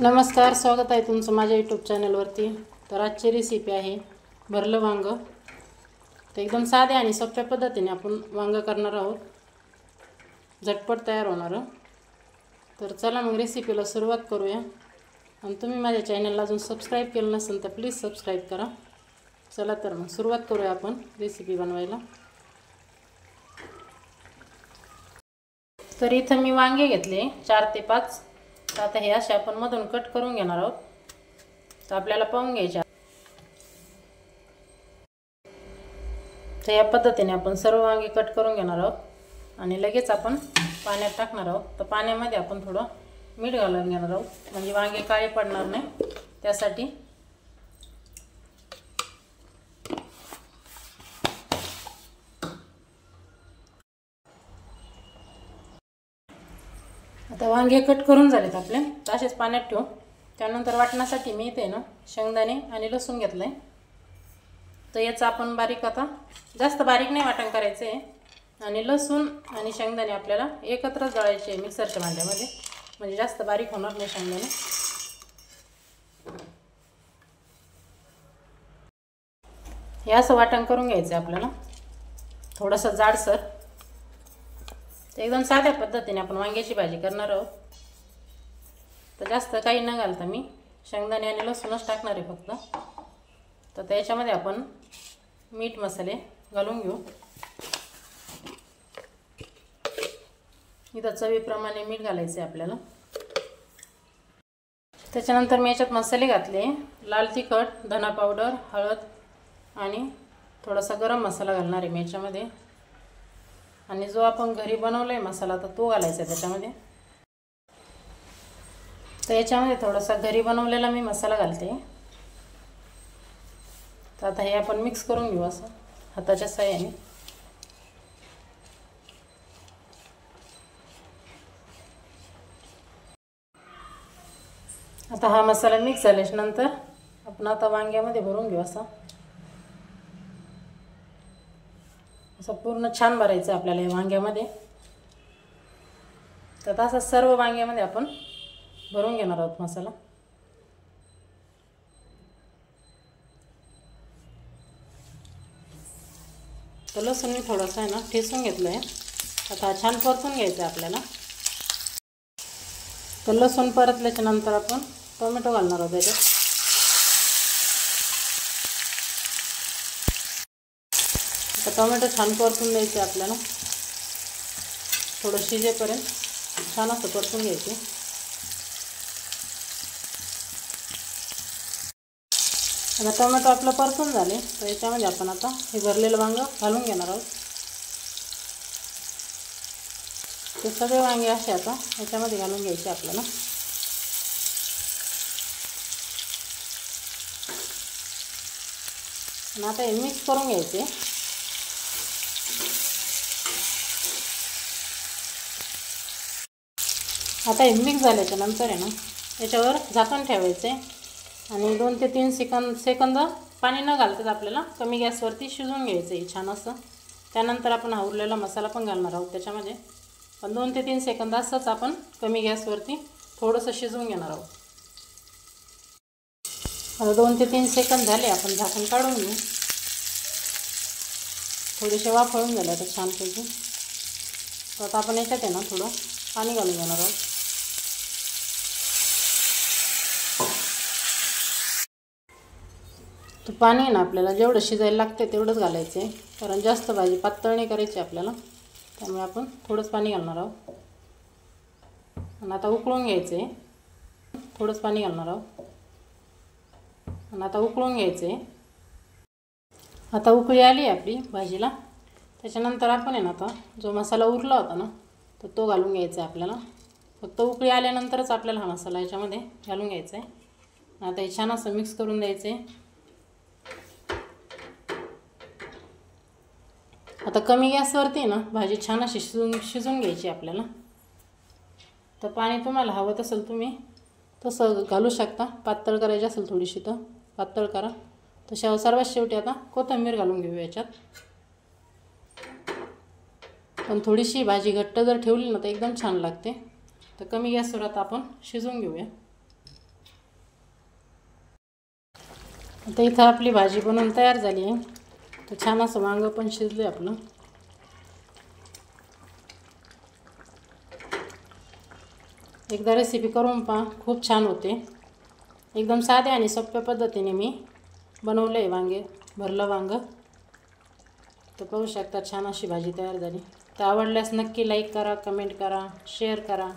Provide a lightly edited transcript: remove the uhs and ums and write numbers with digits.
नमस्कार, स्वागत आहे तुमचं माझ्या यूट्यूब चॅनलवरती। तर आजची रेसिपी आहे भरलं वांग। तर एकदम साधे आणि सोप्या पद्धतीने आपण वांग करणार आहोत, झटपट तयार होणार। तर चला मग रेसिपीला सुरुवात करूया। आणि तुम्ही माझ्या चॅनलला अजून सबस्क्राईब केलं नसेल तर प्लीज सबस्क्राईब करा। चला तर मग सुरुवात करूया आपण रेसिपी बनवायला। तर इथं मी वांगे घेतले 4 ते 5। तर आता हे असे आपण मधून कट करून घेणार आहोत। तर आपल्याला पाहून घ्यायचे। तर या पद्धतीने आपण सर्व वांगे कट करून घेणार आहोत आणि लगेच आपण पाण्यात टाकणार आहोत। तर पाण्यामध्ये आपण थोडं मीठ घालून घेणार आहोत, म्हणजे वांगे काळे पडणार नाही त्यासाठी। आता वांगे कट करून झालेत आपले, तसेच पाण्यात ठेवू। त्यानंतर वाटण्यासाठी मी इथे ना शेंगदाणे आणि लसूण घेतलंय। तर याचा आपण बारीक, आता जास्त बारीक नाही वाटण करायचं आहे। आणि लसूण आणि शेंगदाणे आपल्याला एकत्रच दळायचे मिक्सरच्या भांड्यामध्ये, म्हणजे जास्त बारीक होणार नाही शेंगदाणे। हे असं वाटण करून घ्यायचं आपल्याला, थोडंसं जाडसर। तर एकदम साध्या पद्धतीने आपण वांग्याची भाजी करणार आहोत। तर जास्त काही न घालता मी शेंगदाणे आणि लसूणच टाकणार आहे फक्त। तर त्याच्यामध्ये आपण मीठ मसाले घालून घेऊ। इथं चवीप्रमाणे मीठ घालायचे आपल्याला। त्याच्यानंतर मी याच्यात मसाले घातले, लाल तिखट, धना पावडर, हळद आणि थोडासा गरम मसाला घालणार आहे मी याच्यामध्ये। आणि जो आपण घरी बनवलाय मसाला तर तो घालायचा त्याच्यामध्ये। तर याच्यामध्ये थोडासा घरी बनवलेला मी मसाला घालते। तर आता हे आपण मिक्स करून घेऊ असं हाताच्या साहाय्याने। आता हा मसाला मिक्स झाल्यानंतर आपण आता वांग्यामध्ये भरून घेऊ असं पूर्ण छान भरायचं आपल्याला या वांग्यामध्ये। तर असं सर्व वांग्यामध्ये आपण भरून घेणार आहोत मसाला। तर लसूण मी थोडंसं आहे ना ठेचून घेतलं आहे। आता छान परतून घ्यायचं आहे आपल्याला। तर लसूण परतल्याच्या नंतर आपण टोमॅटो घालणार आहोत त्याच्यात। तर टोमॅटो छान परतून द्यायचे आपल्याला, थोडं शिजेपर्यंत छान असं परतून घ्यायचे। आता टोमॅटो आपलं परतून झाले, तर याच्यामध्ये आपण आता हे भरलेलं वांग घालून घेणार आहोत। ते सगळे वांगे असे आता याच्यामध्ये घालून घ्यायचे आपल्याला। आणि आता हे मिक्स करून घ्यायचे। आता हे मिक्स झाल्याच्या नंतर आहे ना याच्यावर झाकण ठेवायचे आणि 2 ते 3 सेकंद पाणी न घालताच आपल्याला कमी गॅसवरती शिजवून घ्यायचं आहे छान असं। त्यानंतर आपण हा उरलेला मसाला पण घालणार आहोत त्याच्यामध्ये। पण 2 ते 3 सेकंद असंच आपण कमी गॅसवरती थोडंसं शिजवून घेणार आहोत। आता 2 ते 3 सेकंद झाले, आपण झाकण काढून घेऊ। थोडेसे वाफळून झाले आता छानपैकी। तर आता आपण याच्यात आहे ना थोडं पाणी घालून घेणार आहोत। तर पाणी ना आपल्याला जेवढं शिजायला लागते तेवढंच घालायचं आहे, कारण जास्त भाजी पातळ नाही करायची आपल्याला। त्यामुळे आपण थोडंच पाणी घालणार आहोत। आणि आता उकळून घ्यायचं आहे, थोडंच पाणी घालणार आहोत आणि आता उकळून घ्यायचं आहे। आता उकळी आली आपली भाजीला। त्याच्यानंतर आपण आहे ना आता जो मसाला उरला होता ना तर तो घालून घ्यायचा आहे आपल्याला। फक्त उकळी आल्यानंतरच आपल्याला हा मसाला याच्यामध्ये घालून घ्यायचा आहे। आता हे छान असं मिक्स करून द्यायचं आहे। आता कमी गॅसवरती ना भाजी छान अशी शिजून घ्यायची आपल्याला। तर पाणी तुम्हाला हवं असेल तुम्ही तसं घालू शकता, पातळ करायची असेल थोडीशी तर पातळ करा। तर सर्वात शेवटी आता कोथिंबीर घालून घेऊ याच्यात। पण थोडीशी भाजी घट्ट जर ठेवली ना तर एकदम छान लागते। तर कमी गॅसवर आता आपण शिजवून घेऊया। आता इथं आपली भाजी बनवून तयार झाली आहे. तर छान असं वांगं पण शिजलं आहे आपलं. एकदा रेसिपी करून पहा, खूप छान होते. एकदम साध्या आणि सोप्या पद्धतीने मी बनवलं आहे वांगे, भरलं वांगं. तर पाहू शकता छान अशी भाजी तयार झाली. तर आवडल्यास नक्की लाईक करा, कमेंट करा, शेअर करा.